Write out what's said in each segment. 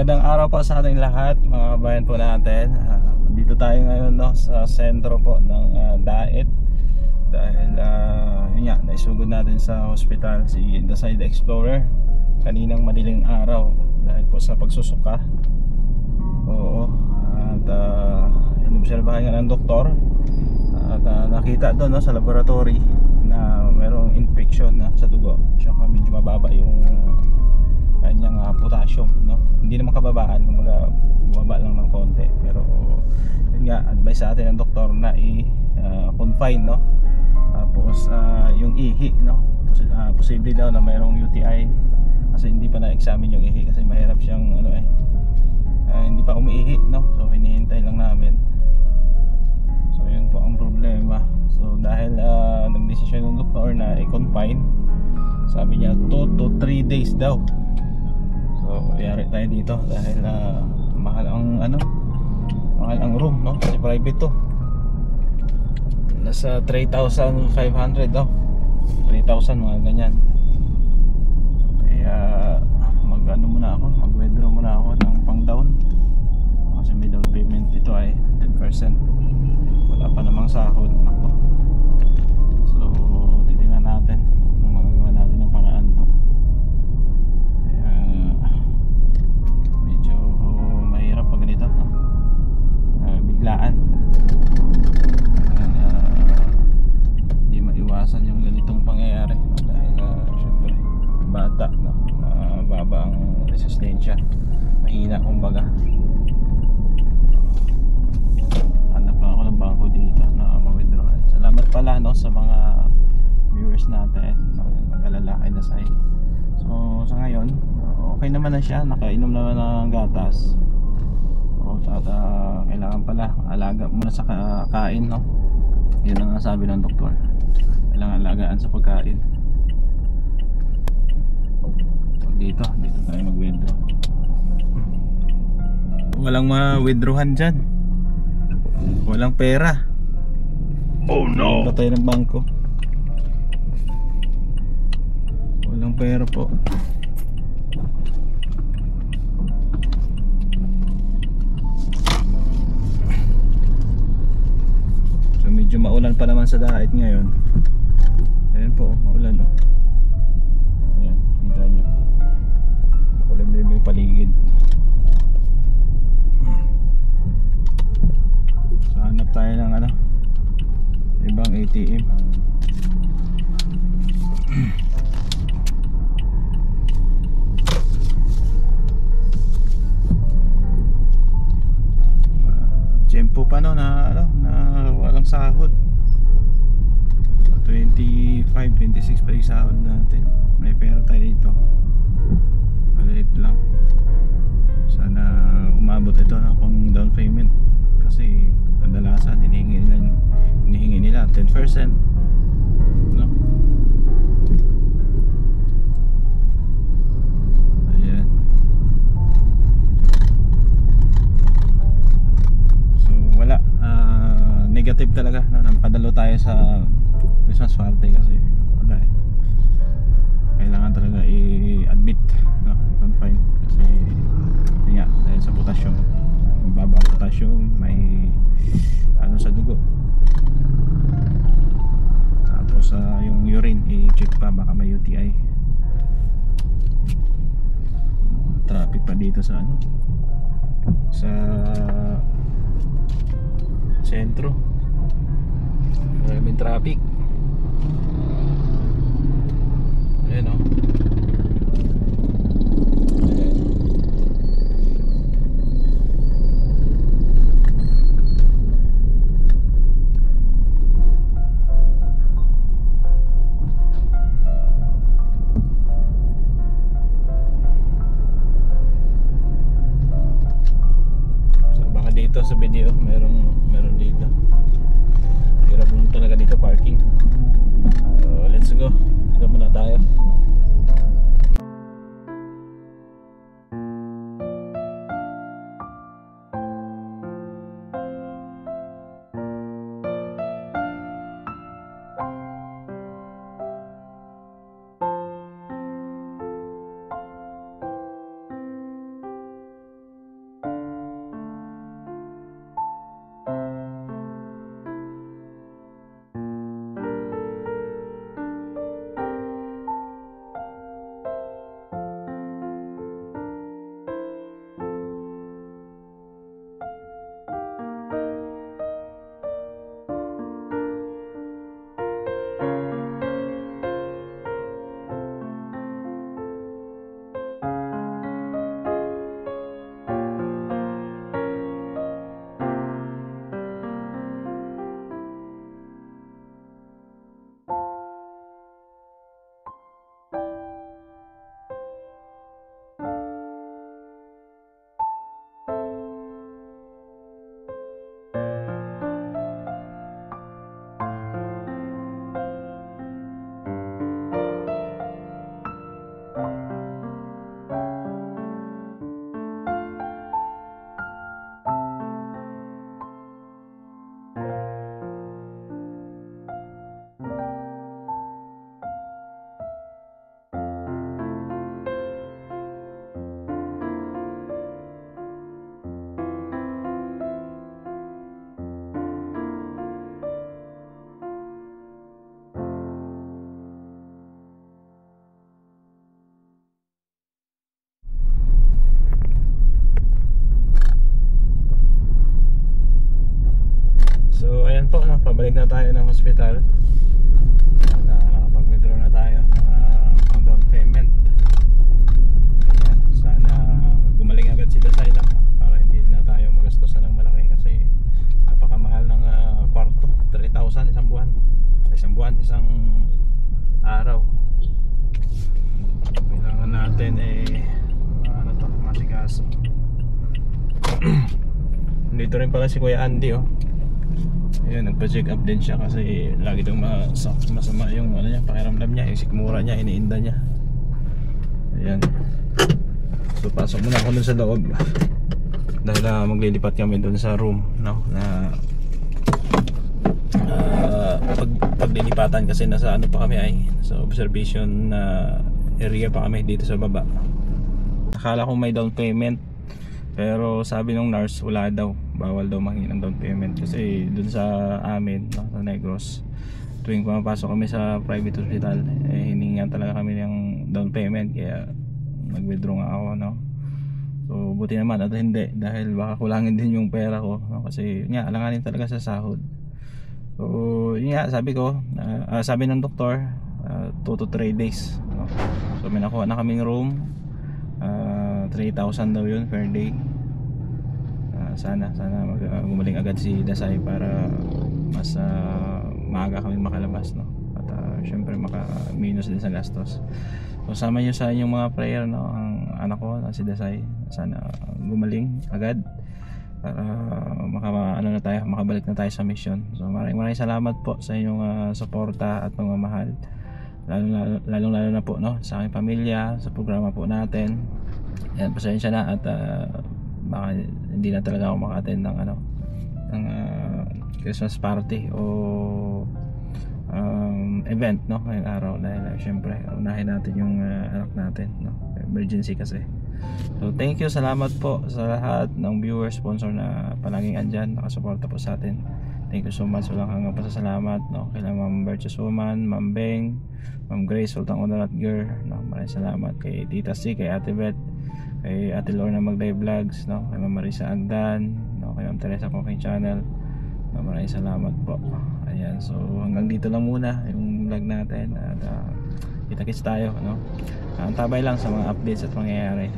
Magandang araw po sa ating lahat, mga kabayan po natin. Dito tayo ngayon, no, sa sentro po ng Daet. Dahil yun nga, naisugod natin sa hospital si The Side Explorer kaninang madaling araw dahil po sa pagsusuka. Oo. At inobserbahan nga ng doktor. At nakita doon, no, sa laboratory na mayroong infection na sa dugo. Saka medyo mababa yung kanyang potassium, no? Hindi naman kababaan, kumbaga bumaba lang ng konti. Pero yun nga, advice sa atin ng doktor na i-confine, no? Tapos yung ihi, no? Posible daw na mayroong UTI kasi hindi pa na-examine yung ihi kasi mahirap siyang hindi pa umiihi, no? So hinihintay lang namin. So yun po ang problema. So dahil nagdesisyon ng doktor na i-confine, sabi niya 2 to 3 days daw. So yari tayo dito dahil mahal ang room, no? Kasi private to. Nasa 3,500 daw. 3,000 mga ganyan. Kaya mag-withdraw muna ako ng pang-down. Kasi may down payment ito ay 10%. Wala pa namang sahod. Nako. So titingnan natin kung magagawa natin ng paraan to. Kaya medyo mahirap pag ganito, no? Biglaan. Hindi maiwasan yung ganitong pangyayari, no? Dahil syempre bata, no? Mababa ang resistensya, mahina kumbaga. Hanap lang ako ng bangko dito na ma-withdraw. Salamat pala, no, sa mga viewers natin, no? Mag-alalakay na sa'yo. So sa ngayon okay naman na siya, nakainom naman ng gatas. At kailangan pala alaga muna sa kain, no? Yun ang sabi ng doktor, kailangan alagaan sa pagkain. Dito tayo mag-withdraw. Walang ma-withdrawhan dyan, walang pera. Oh no! Patay ng bangko, walang pera po. So medyo maulan pa naman sa Daet ngayon. Ayan po, maulan, no? Ayan, kita nyo, makulimlim yung paligid. So hanap tayo ng ibang ATM. Tiyempo pa, no, na walang sahod. So 25, 26 pa yung sahod natin. May pera tayo dito, maliit lang. Sana umabot ito na pang down payment kasi kadalasan hinihingi nila 10%, no? Ayan. So wala, negative talaga, no? Napadalo tayo sa Christmas party kasi wala kailangan talaga i-admit, no? I-confine kasi yun nga, dahil sa potassium, mababa ang potassium, may sa dugo. Tapos yung urine i-check pa, baka may UTI. Traffic pa dito sa sa sentro, maraming traffic. Ayan, o. Dito sa video meron dito, hirap mo talaga dito parking. Let's go, dito muna tayo. nakabalik na tayo ng hospital. Nakapag-withdraw na tayo ng down payment. Ayan, sana gumaling agad si Dasay lang para hindi na tayo magastosan ng malaki kasi napakamahal ng kwarto. 3,000 isang araw. Kailangan natin masikaso. Dito rin pala si Kuya Andy, oh. Ayun, nagpa-check up din siya kasi lagi daw masama yung niya, pakiramdam niya, yung sikmura niya, iniinda niya. Ayan. So pasok muna ako dun sa loob dahil maglilipat kami dun sa room, no? Na paglilipatan kasi nasa ano pa kami sa observation area pa kami dito sa baba. Akala ko may down payment pero sabi ng nurse wala daw, bawal daw manghingi ng down payment kasi dun sa amin, no, sa Negros, tuwing pumapasok kami sa private hospital hiningan talaga kami ng down payment kaya nag-withdraw nga ako, no. So buti naman at hindi dahil baka kulangin din yung pera ko, no? Kasi nga alanganin talaga sa sahod. So yun nga, sabi ko sabi ng doktor 2 to 3 days, no? So may nakuha na kaming room, 3,000 daw yun per day. Sana gumaling agad si Dasay para mas maaga kami makalabas, no? At syempre maka-minus din sa gastos. So sama nyo sa inyong mga prayer, no? Ang anak ko si Dasay sana gumaling agad para makabalik na tayo sa mission. So maraming salamat po sa inyong suporta at pagmamahal, lalong na po, no, sa aking pamilya, sa programa po natin. Yan, pasensya na at baka hindi na talaga ako maka-attend ng Christmas party o event, no, ngayong araw dahil syempre unahin natin yung anak natin, no, emergency kasi. So thank you, salamat po sa lahat ng viewers, sponsor na palaging andyan, nakasuporta po sa atin. Thank you so much, walang hanggang pasasalamat, no, kay Ma'am Virtuous Woman, Ma'am Beng, Ma'am Grace, Sultan Unarat Girl, no, maraming salamat kay Tita C, kay Ate Beth, kay Ate Lorna Magday Vlogs, no, kay Ma'am Marisa Agdan, no, kay Ma'am Teresa Cooking Channel, no, maraming salamat po. Ayan, so hanggang dito lang muna yung vlog natin at kita-kits tayo, no. Antabay lang sa mga updates at mangyayari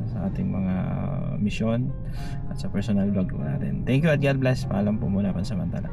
sa ating mga mission at sa personal vlog natin. Thank you at God bless. Paalam po muna pansamantala.